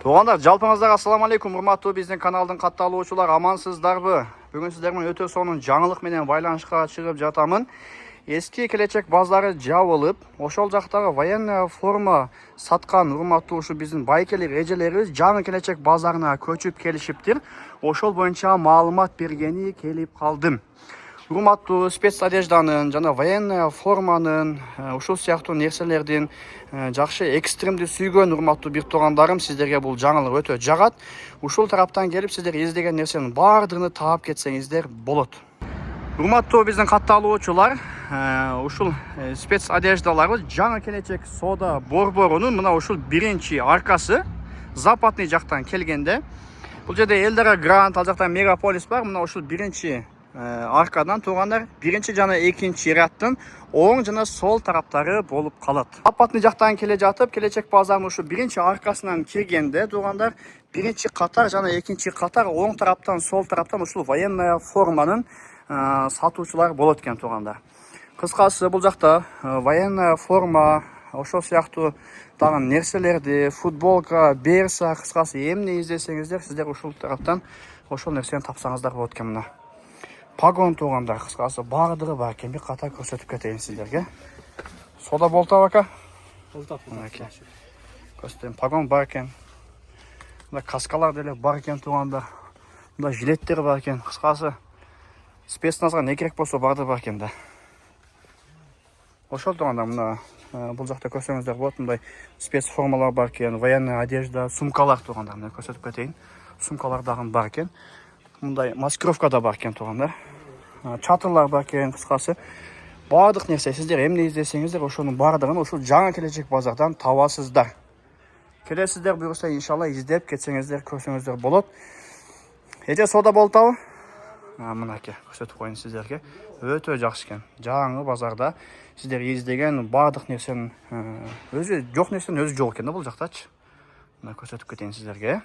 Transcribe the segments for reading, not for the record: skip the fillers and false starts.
Туғандар, жалпыңыздар ассаламу алейкум, урматтуу биздин каналдын катталуучулар, амансыздарбы? Бүгүн сиздер менен өтө сонун жаңылык менен байланышка чыгып жатамын. Эски келечек базары жабылып, ошол жактагы военная форма саткан урматтуу ушу биздин байкелер эжелерибиз жаңы келечек базарына көчүп келишиптир. Ошол боюнча маалымат бергени келип калдым. Урматтуу спецодежданын жана военная форманын, ушул сыяктуу нерселердин жакшы экстремди сүйгөн урматтуу бир туугандарым, сиздерге бул жаңылык өтө жагат. Ушул тараптан келип сиздер издеген нерсенин баардыгын таап кетсеңиздер болот. Урматтуу биздин катталуучулар, ушул спецодеждаларыбыз жаңы келечек соода борборунун мына ушул биринчи аркасы западный жактан келгенде. Бул жерде Элдара Грант, ал жакта Мегаполис бар. Мына ушул биринчи аркадан туугандар биринчи жана экинчи рядтын оң жана сол тараптары болуп калат. Западный жактан келе жатып, келечек базарынын ушу биринчи аркасынан киргенде туугандар биринчи катар жана экинчи катар оң тараптан сол тараптан ушул военная форманын сатуучулар болот экен туугандар. Кыскасы бул жакта военная форма, ошол сыяктуу дагы нерселерди, футболка, берса, кыскасы эмне издесеңиздер, сиздер ушул тараптан ошол нерсени тапсаңыздар болот экен. Мына погон туугандар, кыскасы баардыгы бар экен. Бир ката көрсөтүп кетейин сиздерге. Сода болтап ака. Болтап. Көрсөтөйүн, погон бар экен. Мына каскалар деле бар экен туугандар. Мына жилеттер бар экен. Кыскасы спецназга не керек болсо баардыгы бар экен да. Ошол туугандар, мына бул жакта көрсөңүздөр болот. Мындай спец формалар бар экен, военная одежда, сумкалар туугандар. Мына көрсөтүп кетейин. Сумкалар дагы бар экен. Мындай маскировка да бар экен туугандар. Чатырлар бар экен, кыскасы баардык нерсе сиздер эмне издесеңиздер, ошонун баардыгын ушул жаңы келечек базардан табасыздар. Келесиздер буюрса, иншалла издеп кетсеңиздер, көрсөңүздөр болот. Эже сода болтабы? Мынакей көрсөтүп коеюн сиздерге. Өтө жакшы экен. Жаңы базарда сиздер издеген баардык нерсенин өзү жок нерсенин өзү жок экен да бул жактачы. Мына көрсөтүп кетейин сиздерге.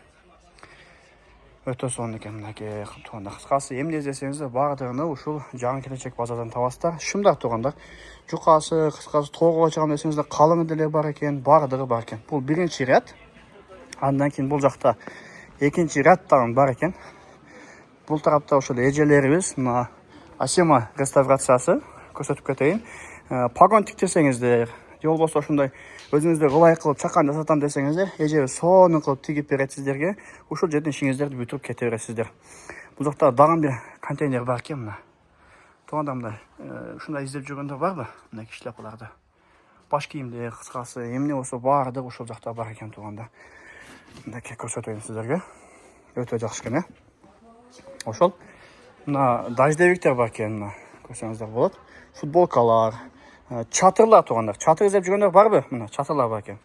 Өтө сонун экен мынакей туугандар. Кыскасы эмне издесеңиздер баардыгын ушул жаңы келечек базардан табасыздар. Шымдар туугандар. Жукасы, кыскасы тоого чыгам десеңиздер калыңы деле бар экен, баардыгы бар экен. Бул биринчи ряд. Андан кийин бул жакта экинчи ряд дагы бар экен. Бул тарапта ошол эжелерибиз, мына Асема реставрациясы көрсөтүп кетейин. Погон тиктирсеңиздер, же болбосо ошондой өзүңүздөр ылайык кылып чакан жасатам десеңиздер, эже сонун кылып тигип берет сиздерге. Ушул жерден ишиңиздерди бүтүрүп кете бересиздер. Бул жакта дагы бир контейнер бар экен мына. Туугандар, мындай ушундай издеп жүргөндөр барбы? Мына шляпаларды. Баш кийимдер, кыскасы эмне болсо баардыгы ушул жакта бар экен туугандар. Мынакей көрсөтөйүн сиздерге. Өтө жакшы экен, Ошол мына дождевиктер бар экен, мына көрсөңүздөр болот. Футболкалар, чатырлар туугандар. Чатыр издеп жүргөндөр барбы? Мына чатырлар бар экен.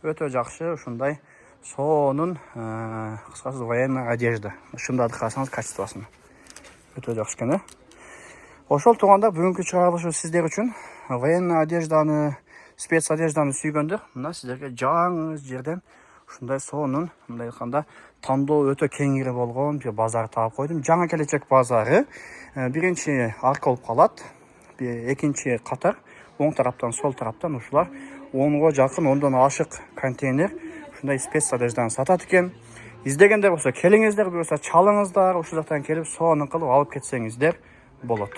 Өтө жакшы ушундай сонун кыскасы военная одежда. Шымдарды карасаңыз качествосын. Өтө жакшы экен, Ошол туугандар бүгүнкү чыгарылышы сиздер үчүн военная одежданы, спец одежданы сүйгөндөр, мына сиздерге жаңы жерден ушундай сонун, мындай айтканда тандоо өтө кеңири болгон бир базар таап койдум. Жаңы келечек базары биринчи арка болуп калат. Экинчи катар оң тараптан сол тараптан ушулар 10го жакын, 10дон ашык контейнер ушундай спец одежданы сатат экен. Издегендер болсо келиңиздер, буюрса чалыңыздар, ушул жактан келип сонун кылып алып кетсеңиздер болот.